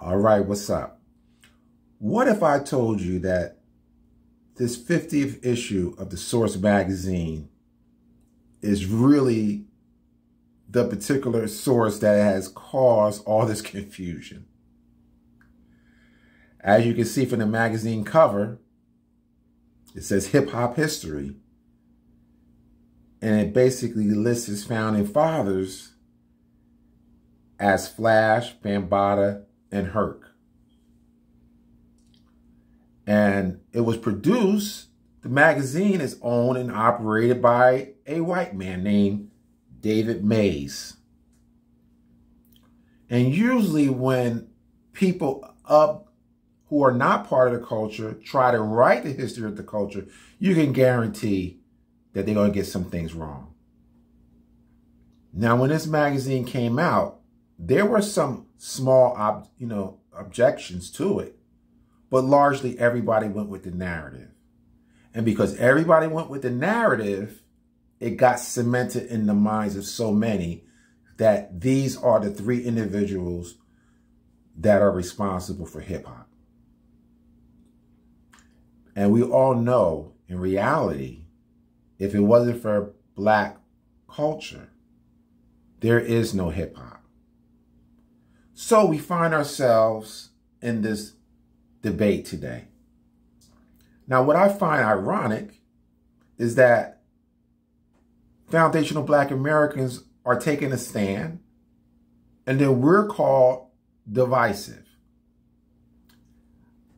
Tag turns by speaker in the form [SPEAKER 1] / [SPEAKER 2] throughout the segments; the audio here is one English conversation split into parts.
[SPEAKER 1] All right, what's up? What if I told you that this 50th issue of the Source magazine is really the particular source that has caused all this confusion? As you can see from the magazine cover, it says Hip Hop History. And it basically lists its founding fathers as Flash, Bambaataa, and Herc. And it was produced, the magazine is owned and operated by a white man named David Mays. And usually when people who are not part of the culture try to write the history of the culture, you can guarantee that they're going to get some things wrong. Now, when this magazine came out, there were some small, objections to it, but largely everybody went with the narrative. And because everybody went with the narrative, it got cemented in the minds of so many that these are the three individuals that are responsible for hip hop. And we all know, in reality, if it wasn't for Black culture, there is no hip hop. So we find ourselves in this debate today. Now, what I find ironic is that foundational Black Americans are taking a stand, and then we're called divisive.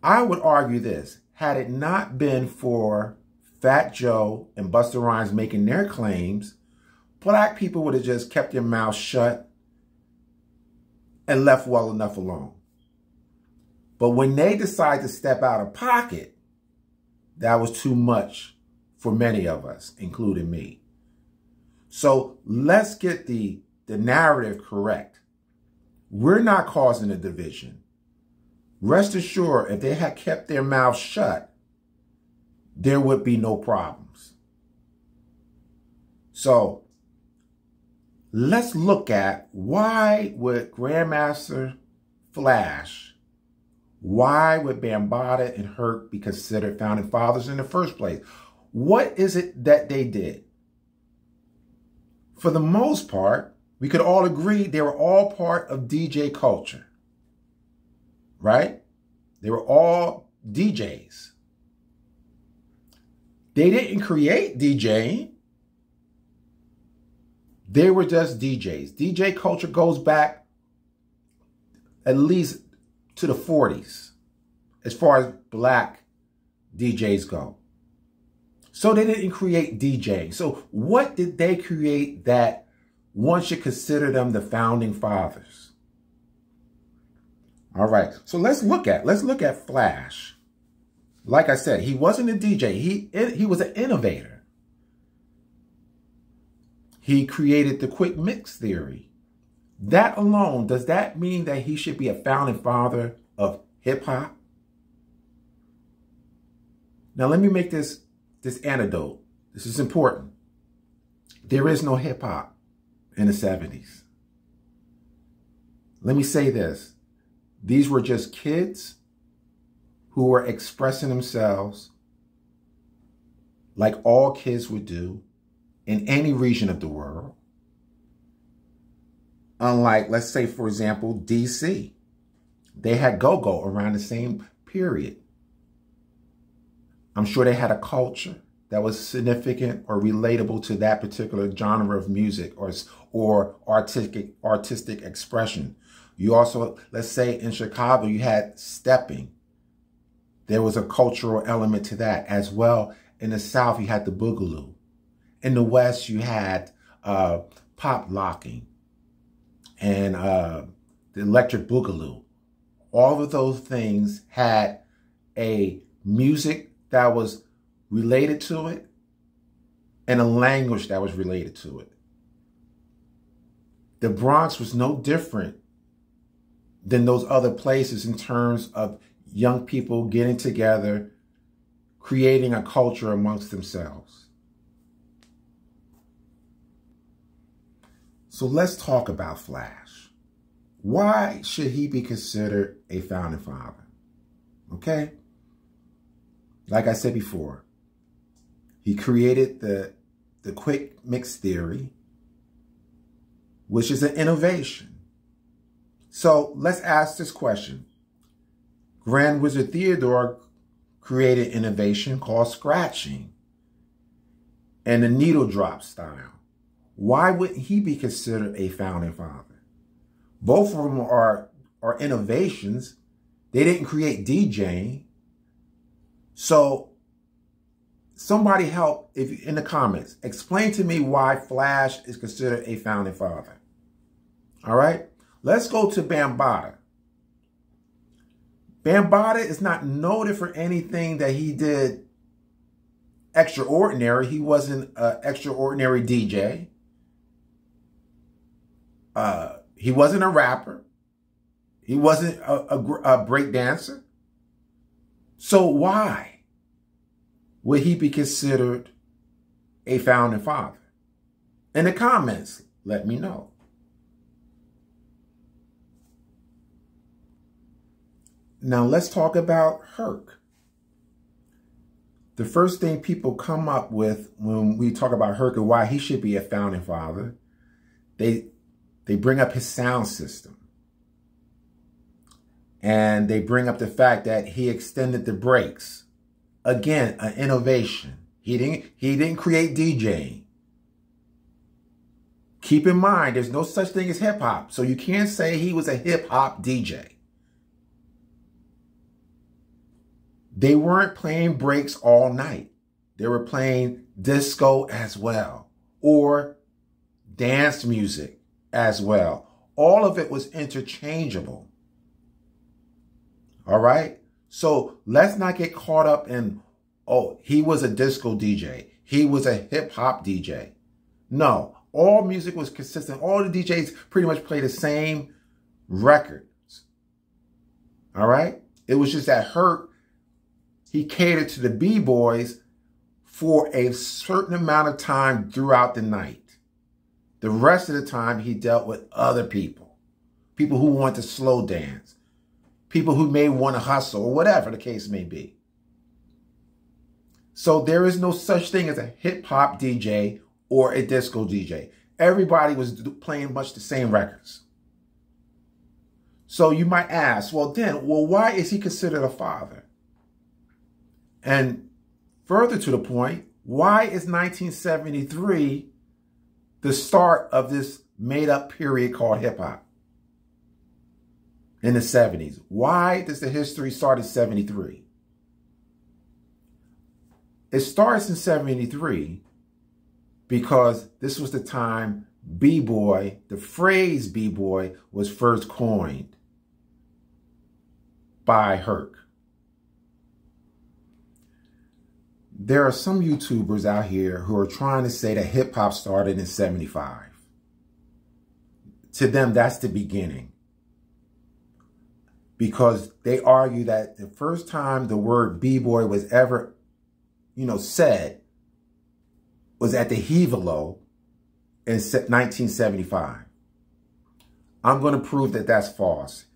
[SPEAKER 1] I would argue this: had it not been for Fat Joe and Busta Rhymes making their claims, Black people would have just kept their mouths shut and left well enough alone. But when they decide to step out of pocket, that was too much for many of us, including me. So let's get the narrative correct. We're not causing a division. Rest assured, if they had kept their mouths shut, there would be no problems. So let's look at why would Grandmaster Flash, why would Bambaataa and Herc be considered founding fathers in the first place? What is it that they did? For the most part, we could all agree they were all part of DJ culture, right? They were all DJs. They didn't create DJing. They were just DJs. DJ culture goes back at least to the 40s, as far as Black DJs go. So they didn't create DJing. So what did they create that one should consider them the founding fathers? All right, so let's look at Flash. Like I said, he wasn't a DJ. He was an innovator. He created the quick mix theory. That alone, does that mean that he should be a founding father of hip hop? Now let me make this anecdote. This is important. There is no hip hop in the 70s. Let me say this. These were just kids who were expressing themselves like all kids would do in any region of the world. Unlike, let's say, for example, DC. They had go-go around the same period. I'm sure they had a culture that was significant or relatable to that particular genre of music or artistic expression. You also, let's say in Chicago, you had stepping. There was a cultural element to that as well. In the South, you had the boogaloo. In the West, you had pop locking and the electric boogaloo. All of those things had a music that was related to it and a language that was related to it. The Bronx was no different than those other places in terms of young people getting together, creating a culture amongst themselves. So let's talk about Flash. Why should he be considered a founding father? Okay? Like I said before, he created the quick mix theory, which is an innovation. So let's ask this question. Grand Wizard Theodore created innovation called scratching and the needle drop style. Why wouldn't he be considered a founding father? Both of them are innovations. They didn't create DJing. So somebody help in the comments. Explain to me why Flash is considered a founding father. All right? Let's go to Bambaataa. Bambaataa is not noted for anything that he did extraordinary. He wasn't an extraordinary DJ. He wasn't a rapper. He wasn't a break dancer. So why would he be considered a founding father? In the comments, let me know. Now let's talk about Herc. The first thing people come up with when we talk about Herc and why he should be a founding father, they bring up his sound system. And they bring up the fact that he extended the breaks. Again, an innovation. He didn't create DJing. Keep in mind, there's no such thing as hip hop. So you can't say he was a hip hop DJ. They weren't playing breaks all night. They were playing disco as well, or dance music as well. All of it was interchangeable. All right? So let's not get caught up in, oh, he was a disco DJ. He was a hip hop DJ. No, all music was consistent. All the DJs pretty much played the same records. All right? It was just that Herc, he catered to the B-boys for a certain amount of time throughout the night. The rest of the time, he dealt with other people. People who want to slow dance. People who may want to hustle, or whatever the case may be. So there is no such thing as a hip-hop DJ or a disco DJ. Everybody was playing much the same records. So you might ask, well, why is he considered a father? And further to the point, why is 1973 the start of this made-up period called hip-hop in the 70s? Why does the history start in 73? It starts in 73 because this was the time B-boy, the phrase B-boy, was first coined by Herc. There are some YouTubers out here who are trying to say that hip-hop started in 75. To them, that's the beginning. Because they argue that the first time the word B-boy was ever, said was at the Hevalo in 1975. I'm going to prove that that's false.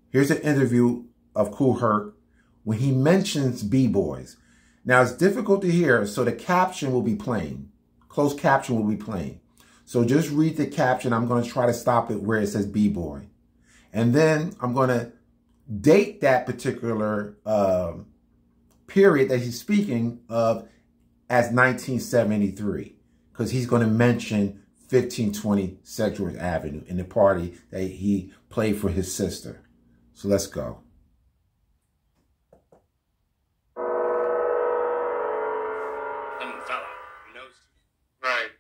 [SPEAKER 1] Here's an interview of Kool Herc when he mentions B-boys. Now, it's difficult to hear, so the caption will be playing. Closed caption will be playing. So just read the caption. I'm going to try to stop it where it says B-boy. And then I'm going to date that particular period that he's speaking of as 1973. Because he's going to mention 1520 Sedgwick Avenue in the party that he played for his sister. So let's go.
[SPEAKER 2] Right.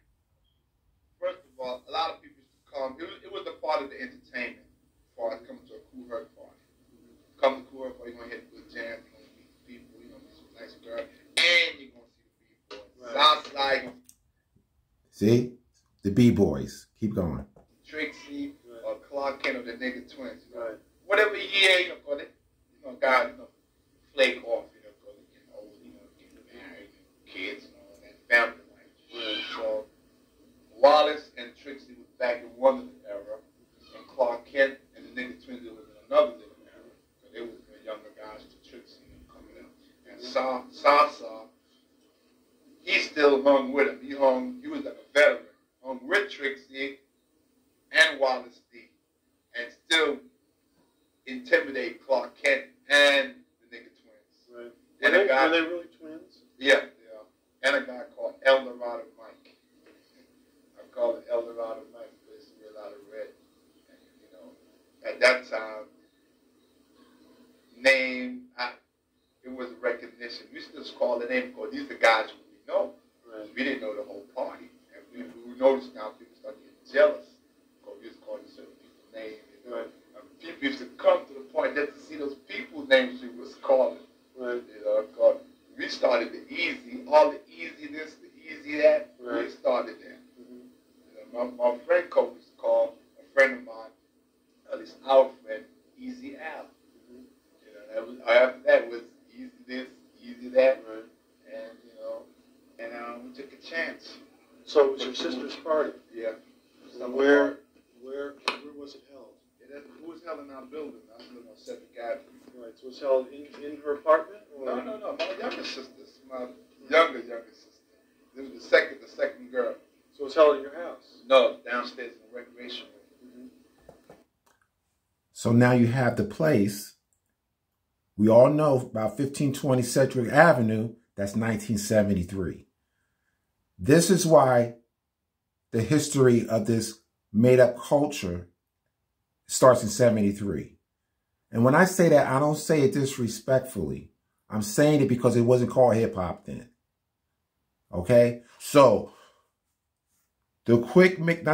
[SPEAKER 2] First of all, a lot of people used to come. It was a part of the entertainment as far as coming to a Kool Herc party. Come to Kool Herc party, you're going to hit a good jam, you're going to meet people, you're going to meet some nice girl, and you're going to see the B-boys. Right. Outside. See?
[SPEAKER 1] The B-boys. Keep going.
[SPEAKER 2] Trixie, or Clark Kent, or the nigga twins. Right. Whatever year, God, flake off, because they're getting old, getting married, and kids, and all that family life. Yeah. So Wallace and Trixie was back in Wonderland era, and Clark Kent another different era. Because they was the younger guys, the Trixie coming up. And Sasa, he still hung with him. He was like a veteran. Hung with Trixie and Wallace D. And still intimidate Clark Kent and the nigga twins.
[SPEAKER 3] Right.
[SPEAKER 2] And
[SPEAKER 3] Are they really twins?
[SPEAKER 2] Yeah, they are. And a guy called El Dorado Mike. I call it El Dorado Mike because he wears a lot of red. And, you know, at that time, it was a recognition. We still just call the name because these are the guys who we know. Right. We didn't know the whole party. And we noticed now people start getting jealous because we just called certain people's names. You know? Right. People used to come to the point just to see those people's names we was calling. Right. You know, because we started the easy, all the easiness, the easy that. Right. We started there. Mm-hmm. You know, my friend Coach was called a friend of mine, at least our friend, Easy Al. Mm-hmm. You know, after that was easy this, easy that. Right. And you know, and we took a chance.
[SPEAKER 3] So it was your sister's party.
[SPEAKER 2] Yeah.
[SPEAKER 3] Where was it held?
[SPEAKER 2] It was held in our building. I was living on 7th Avenue.
[SPEAKER 3] Right. So it was held in her apartment? Or?
[SPEAKER 2] No. My younger sister. My younger sister. This was the second girl.
[SPEAKER 3] So it was held in your house?
[SPEAKER 2] No, downstairs in the recreation room. Mm-hmm.
[SPEAKER 1] So now you have the place. We all know about 1520 Sedgwick Avenue. That's 1973. This is why the history of this made-up culture starts in 73. And when I say that, I don't say it disrespectfully. I'm saying it because it wasn't called hip-hop then. Okay? So, not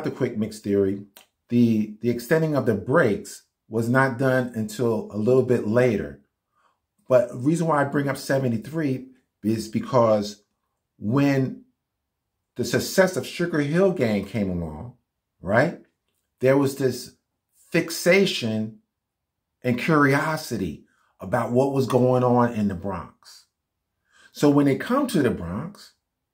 [SPEAKER 1] the quick mix theory, the extending of the breaks was not done until a little bit later. But the reason why I bring up 73 is because when the success of Sugar Hill Gang came along, right, there was this fixation and curiosity about what was going on in the Bronx. So when they come to the Bronx,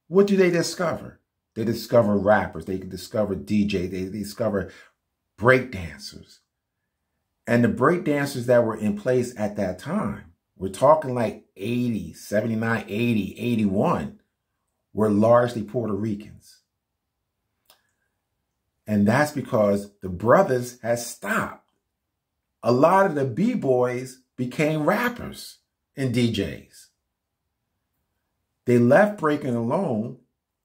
[SPEAKER 1] what do they discover? They discover rappers, they discover DJs, they discover breakdancers. And the breakdancers that were in place at that time, we're talking like 80, 79, 80, 81, were largely Puerto Ricans. And that's because the brothers had stopped. A lot of the B-boys became rappers and DJs. They left breaking alone,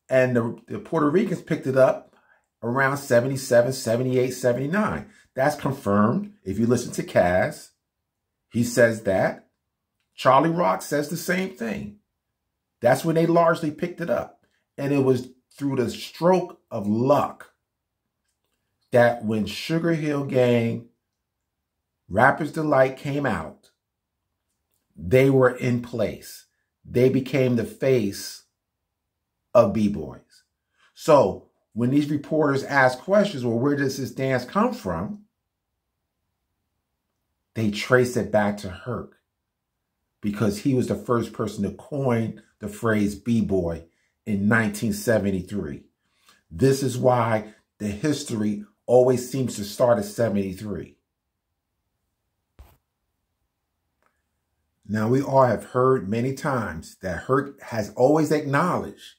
[SPEAKER 1] and the Puerto Ricans picked it up around 77, 78, 79. That's confirmed. If you listen to Kaz, he says that. Charlie Rock says the same thing. That's when they largely picked it up. And it was through the stroke of luck that when Sugar Hill Gang, Rapper's Delight came out, they were in place. They became the face of B-boys. So when these reporters ask questions, well, where does this dance come from? They trace it back to Herc because he was the first person to coin the phrase B-boy in 1973. This is why the history always seems to start at 73. Now, we all have heard many times that Herc has always acknowledged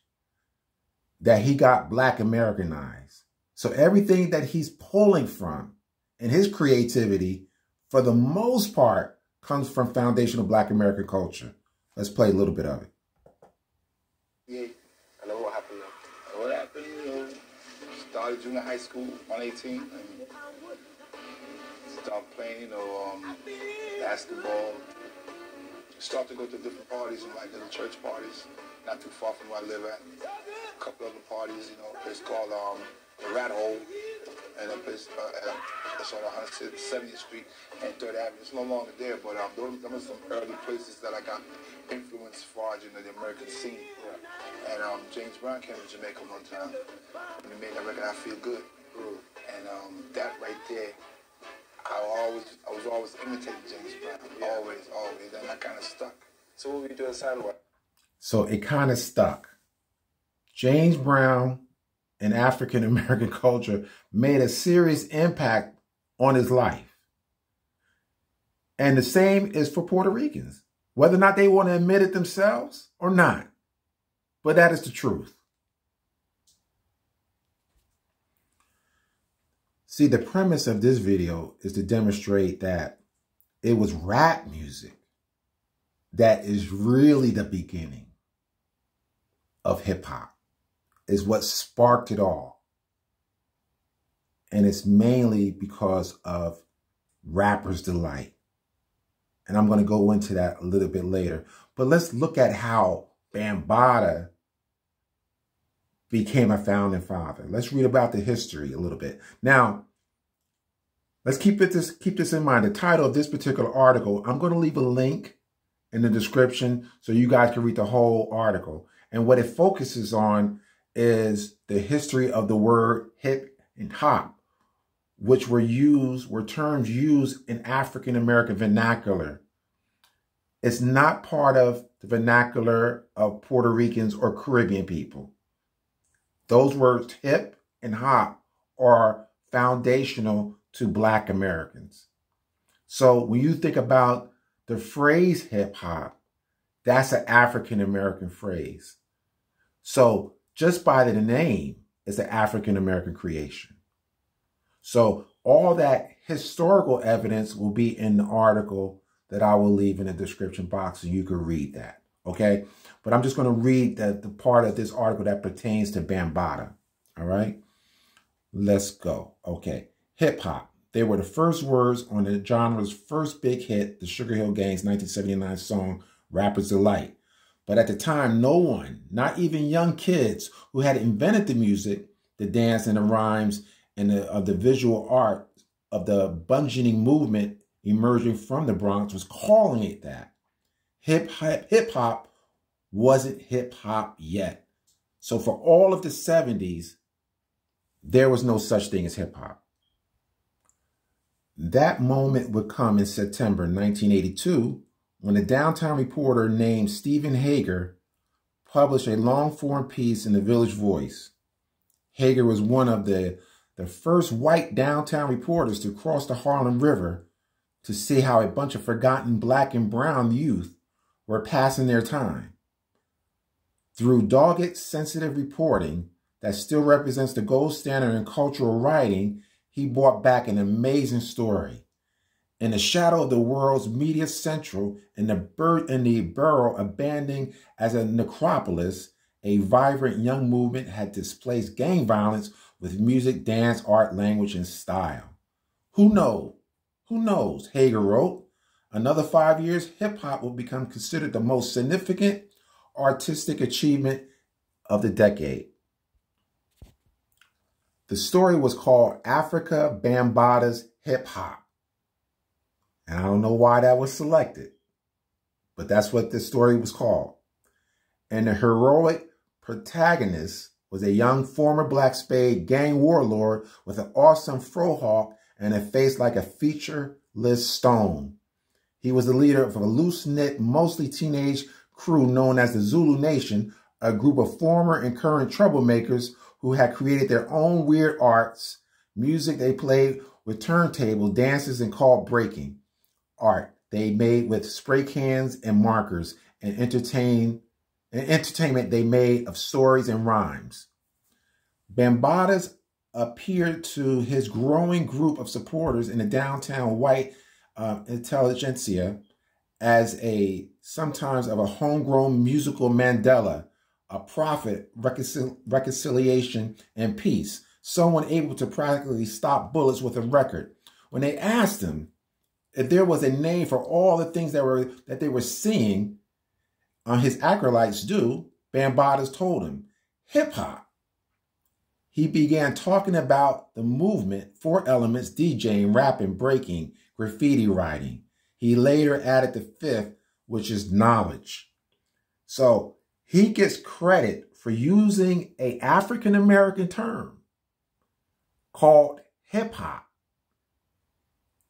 [SPEAKER 1] that he got Black Americanized. So everything that he's pulling from in his creativity, for the most part, comes from foundational Black American culture. Let's play a little bit of it.
[SPEAKER 4] Yeah, I know what happened now. What happened, you know, started junior high school, 118, and started playing, you know, basketball. Started to go to different parties and like little church parties, not too far from where I live at. A couple other parties, you know, a place called the Rat Hole, and a place that's on 170th Street and 3rd Avenue. It's no longer there, but those are some early places that I got influenced as far as, you know, the American scene. And James Brown came to Jamaica one time, and he made that record, I Feel Good. And that right there, I was always imitating James Brown, always, and that kind of stuck. So what were you doing sidewalk?
[SPEAKER 1] So it kind of stuck. James Brown and African American culture made a serious impact on his life. And the same is for Puerto Ricans, whether or not they want to admit it themselves or not. But that is the truth. See, the premise of this video is to demonstrate that it was rap music that is really the beginning of hip hop, is what sparked it all. And it's mainly because of Rapper's Delight. And I'm going to go into that a little bit later. But let's look at how Bambaataa became a founding father. Let's read about the history a little bit. Now, let's keep this in mind. The title of this particular article, I'm going to leave a link in the description so you guys can read the whole article. And what it focuses on is the history of the word hip and hop, which were terms used in African American vernacular. It's not part of the vernacular of Puerto Ricans or Caribbean people. Those words, hip and hop, are foundational to Black Americans. So when you think about the phrase hip hop, that's an African American phrase. So just by the name, it's an African American creation. So all that historical evidence will be in the article that I will leave in the description box so you can read that. Okay? But I'm just going to read the part of this article that pertains to Bambaataa. All right? Let's go. Okay. Hip hop. They were the first words on the genre's first big hit, the Sugar Hill Gang's 1979 song, Rapper's Delight. But at the time, no one, not even young kids who had invented the music, the dance and the rhymes and the visual art of the burgeoning movement emerging from the Bronx, was calling it that. Hip hop wasn't hip hop yet. So for all of the 70s, there was no such thing as hip hop. That moment would come in September 1982 when a downtown reporter named Stephen Hager published a long-form piece in the Village Voice. Hager was one of the first white downtown reporters to cross the Harlem River to see how a bunch of forgotten Black and brown youth were passing their time. Through dogged, sensitive reporting that still represents the gold standard in cultural writing, he brought back an amazing story. In the shadow of the world's media central and the borough abandoned as a necropolis, a vibrant young movement had displaced gang violence with music, dance, art, language, and style. Who knows? Who knows? Hager wrote. Another 5 years, hip-hop will become considered the most significant artistic achievement of the decade. The story was called Afrika Bambaataa's Hip Hop. And I don't know why that was selected, but that's what the story was called. And the heroic protagonist was a young former Black Spade gang warlord with an awesome frohawk and a face like a featureless stone. He was the leader of a loose-knit, mostly teenage crew known as the Zulu Nation, a group of former and current troublemakers who had created their own weird arts, music they played with turntable dances and called breaking, art they made with spray cans and markers, and entertainment they made of stories and rhymes. Bambaataa's appeared to his growing group of supporters in the downtown white intelligentsia as sometimes of a homegrown musical Mandela, a prophet, reconciliation, and peace, someone able to practically stop bullets with a record. When they asked him if there was a name for all the things that they were seeing his acolytes do, Bambaataa's told him, hip-hop. He began talking about the movement, 4 elements, DJing, rapping, breaking, graffiti writing. He later added the 5th, which is knowledge. So he gets credit for using an African-American term called hip-hop.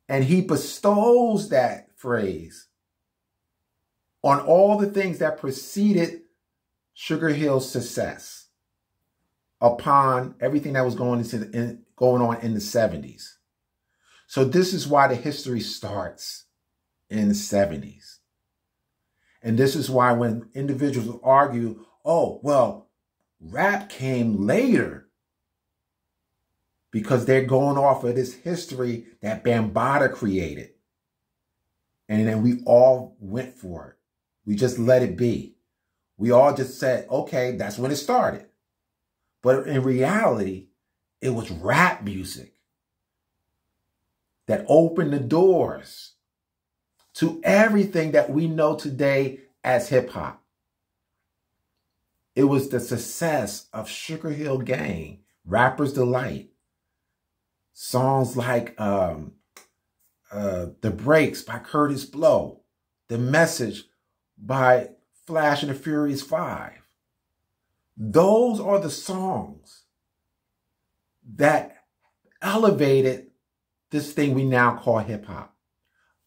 [SPEAKER 1] And he bestows that phrase on all the things that preceded Sugar Hill's success upon everything that was going on in the 70s. So this is why the history starts in the 70s. And this is why when individuals argue, oh, well, rap came later, because they're going off of this history that Bambaataa created. And then we all went for it. We just let it be. We all just said, okay, that's when it started. But in reality, it was rap music that opened the doors to everything that we know today as hip hop. It was the success of Sugar Hill Gang, Rapper's Delight, songs like The Breaks by Curtis Blow, The Message by Flash and the Furious 5. Those are the songs that elevated this thing we now call hip hop.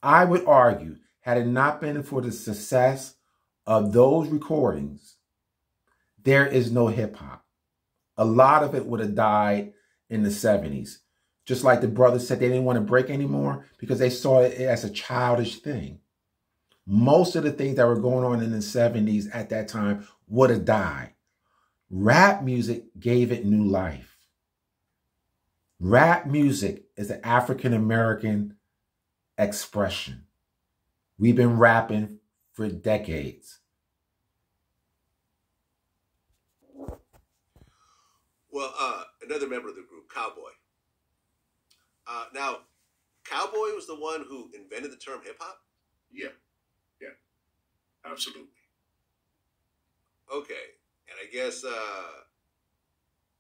[SPEAKER 1] I would argue, had it not been for the success of those recordings, there is no hip hop. A lot of it would have died in the 70s. Just like the brothers said, they didn't want to break anymore because they saw it as a childish thing. Most of the things that were going on in the 70s at that time would have died. Rap music gave it new life. Rap music is an African-American expression. We've been rapping for decades.
[SPEAKER 5] Well, another member of the group, Cowboy. Now, Cowboy was the one who invented the term hip-hop?
[SPEAKER 6] Yeah, absolutely.
[SPEAKER 5] Okay, and I guess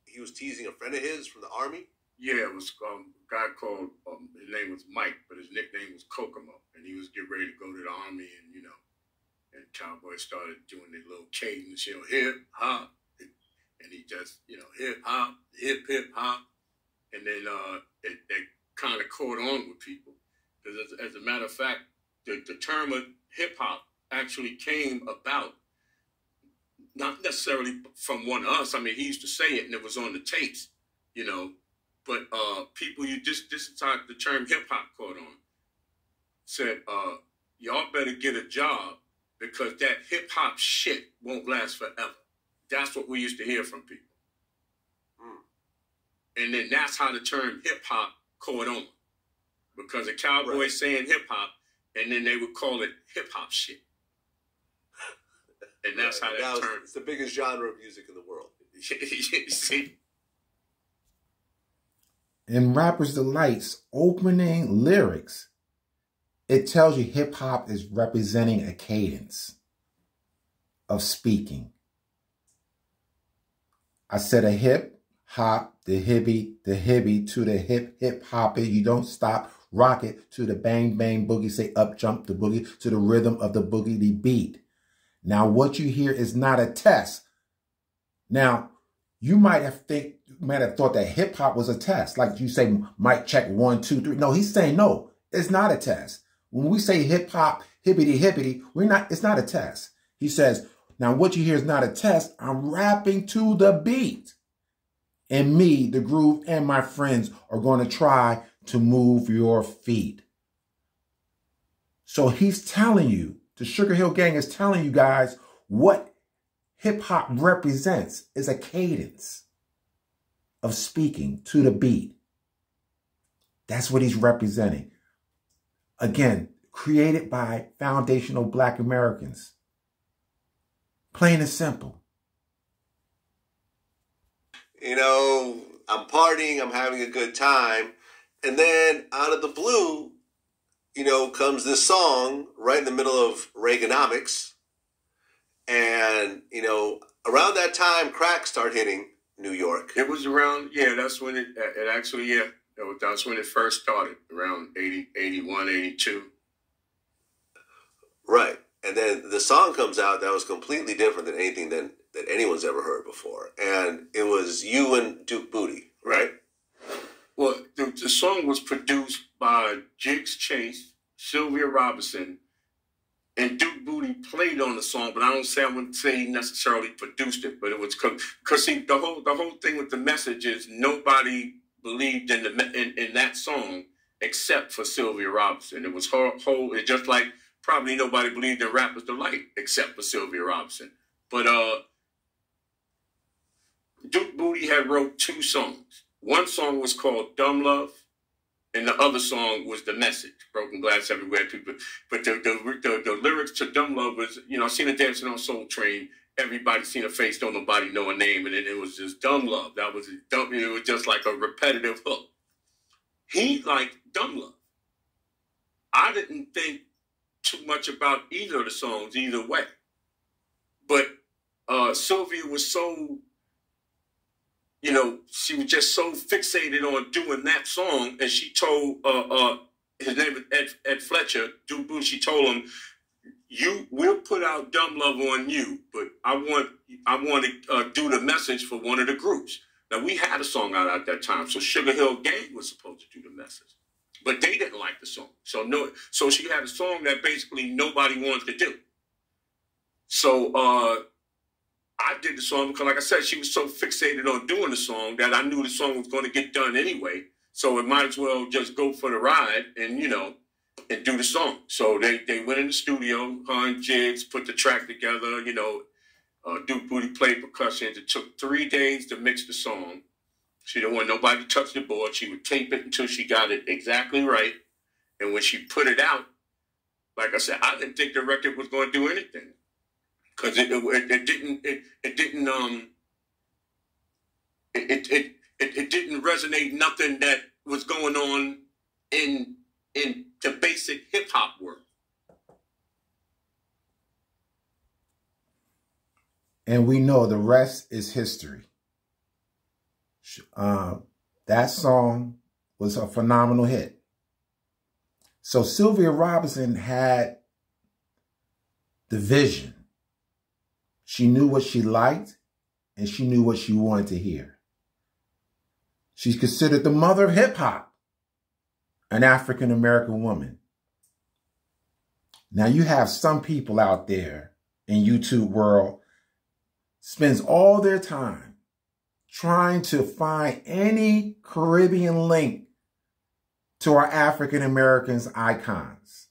[SPEAKER 5] he was teasing a friend of his from the Army?
[SPEAKER 6] Yeah, it was a guy called, his name was Mike, but his nickname was Kokomo, and he was getting ready to go to the Army, and, and Cowboy started doing the little cadence, hip-hop, and he just, hip-hop, hip-hop, and then they kind of caught on with people. Because as a matter of fact, the term of hip-hop actually came about, not necessarily from one of us. I mean, he used to say it, and it was on the tapes, but people, this is how the term hip-hop caught on. Said, y'all better get a job because that hip-hop shit won't last forever. That's what we used to hear from people. And then that's how the term hip-hop caught on. Because a cowboy saying hip-hop, and then they would call it hip-hop shit. And that's how that term...
[SPEAKER 5] It's the biggest genre of music in the world.
[SPEAKER 6] See?
[SPEAKER 1] In Rapper's Delight's opening lyrics, it tells you hip-hop is representing a cadence of speaking. I said a hip, hop, the hibby to the hip hoppy. You don't stop, rock it to the bang bang boogie. Say up jump the boogie to the rhythm of the boogity beat. Now what you hear is not a test. Now you might have thought that hip hop was a test, like you say, mic check 1 2 3. No, he's saying no, it's not a test. When we say hip hop, hippity, it's not a test. He says, now what you hear is not a test. I'm rapping to the beat. And me, the groove, and my friends are going to try to move your feet. So he's telling you, the Sugar Hill Gang is telling you guys what hip hop represents is a cadence of speaking to the beat. That's what he's representing. Again, created by foundational Black Americans. Plain and simple.
[SPEAKER 5] I'm partying, I'm having a good time. And then out of the blue, comes this song right in the middle of Reaganomics. And, around that time, crack started hitting New York.
[SPEAKER 6] It was around, that's when it actually, that's when it first started, around 80, 81, 82.
[SPEAKER 5] Right. And then the song comes out that was completely different than anything that anyone's ever heard before. And it was you and Duke Booty, right?
[SPEAKER 6] Well, the song was produced by Jigs Chase, Sylvia Robinson, and Duke Booty played on the song, but I wouldn't say he necessarily produced it, but it was because see, the whole thing with the message is nobody believed in that song except for Sylvia Robinson. It was her whole, it's just like probably nobody believed in Rappers Delight except for Sylvia Robinson. But Duke Booty had wrote 2 songs. One song was called Dumb Love, and the other song was The Message, Broken Glass Everywhere. People, but the lyrics to Dumb Love was, you know, I seen her dancing on Soul Train. Everybody seen her face, don't nobody know her name, and then it was just Dumb Love. That was dumb. It was just like a repetitive hook. He liked Dumb Love. I didn't think too much about either of the songs either way, but Sylvia was so, you know, she was just so fixated on doing that song, and she told his name is Ed Fletcher, Duke Booty. She told him, we'll put out Dumb Love on you, but I want to do The Message for one of the groups. Now, we had a song out at that time, so Sugar Hill Gang was supposed to do The Message, but they didn't like the song. So she had a song that basically nobody wanted to do. So I did the song because, like I said, she was so fixated on doing the song that I knew the song was going to get done anyway. So it might as well just go for the ride and, you know, and do the song. So they went in the studio, hung jigs, put the track together, you know. Duke Booty played percussion. It took 3 days to mix the song. She didn't want nobody to touch the board. She would tape it until she got it exactly right. And when she put it out, like I said, I didn't think the record was going to do anything. Because it didn't resonate nothing that was going on in the basic hip hop world.
[SPEAKER 1] And we know the rest is history. That song was a phenomenal hit. So Sylvia Robinson had the vision. She knew what she liked, and she knew what she wanted to hear. She's considered the mother of hip-hop, an African-American woman. Now, you have some people out there in YouTube world spends all their time trying to find any Caribbean link to our African-Americans icons.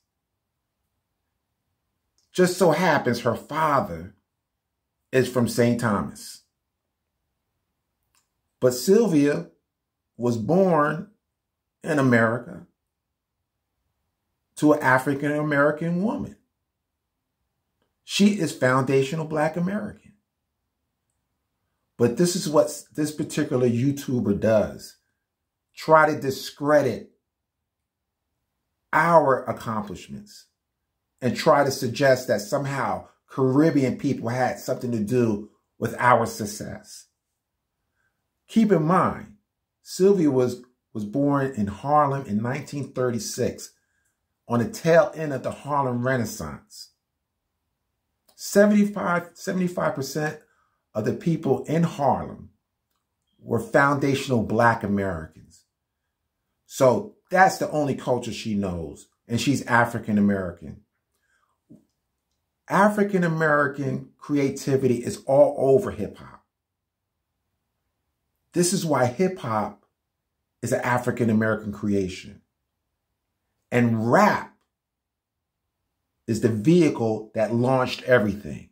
[SPEAKER 1] Just so happens her father is from St. Thomas. But Sylvia was born in America to an African-American woman. She is foundational Black American. But this is what this particular YouTuber does. Try to discredit our accomplishments and try to suggest that somehow Caribbean people had something to do with our success. Keep in mind, Sylvia was born in Harlem in 1936 on the tail end of the Harlem Renaissance. 75% of the people in Harlem were foundational Black Americans. So that's the only culture she knows, and she's African American. African American creativity is all over hip hop. This is why hip hop is an African American creation. And rap is the vehicle that launched everything,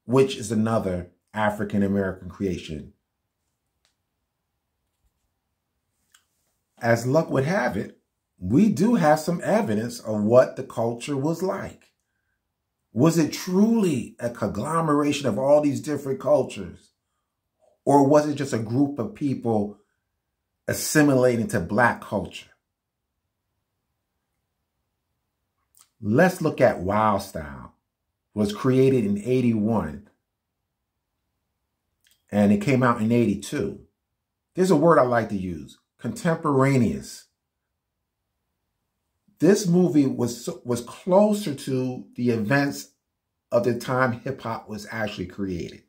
[SPEAKER 1] which is another African American creation. As luck would have it, we do have some evidence of what the culture was like. Was it truly a conglomeration of all these different cultures? Or was it just a group of people assimilating to Black culture? Let's look at Wild Style. It was created in 81. And it came out in 82. There's a word I like to use, contemporaneous. This movie was closer to the events of the time hip hop was actually created.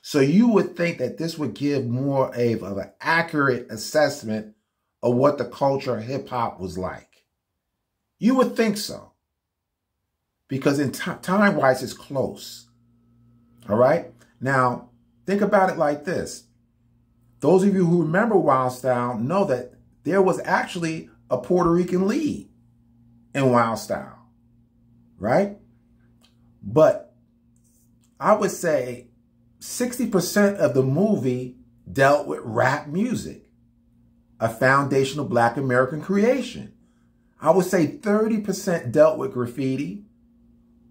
[SPEAKER 1] So you would think that this would give more of an accurate assessment of what the culture of hip hop was like. You would think so. Because in time-wise, it's close. All right? Now, think about it like this. Those of you who remember Wild Style know that there was actually a Puerto Rican lead in Wild Style, right? But I would say 60% of the movie dealt with rap music, a foundational Black American creation. I would say 30% dealt with graffiti,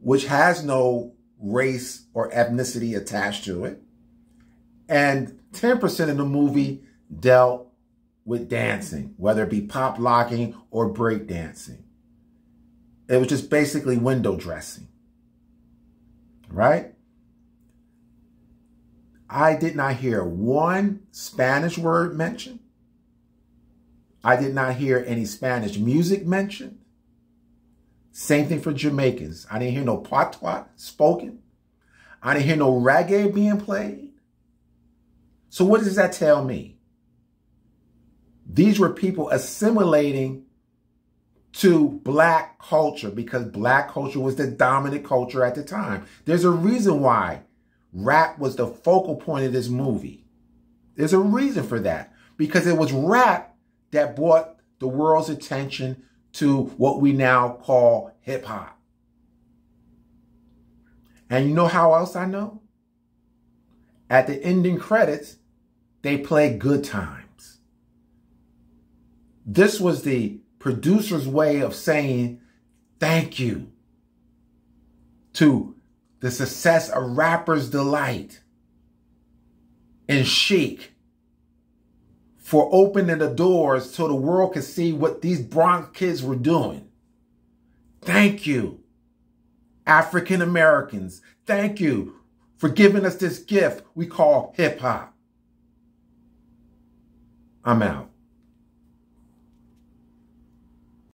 [SPEAKER 1] which has no race or ethnicity attached to it. And 10% of the movie dealt with dancing, whether it be pop locking or break dancing. It was just basically window dressing, right? I did not hear one Spanish word mentioned. I did not hear any Spanish music mentioned. Same thing for Jamaicans. I didn't hear no patois spoken. I didn't hear no reggae being played. So what does that tell me? These were people assimilating to Black culture because Black culture was the dominant culture at the time. There's a reason why rap was the focal point of this movie. There's a reason for that. Because it was rap that brought the world's attention to what we now call hip hop. And you know how else I know? At the ending credits, they play Good Times. This was the producer's way of saying thank you to the success of Rapper's Delight and Chic for opening the doors so the world could see what these Bronx kids were doing. Thank you, African Americans. Thank you for giving us this gift we call hip hop. I'm out.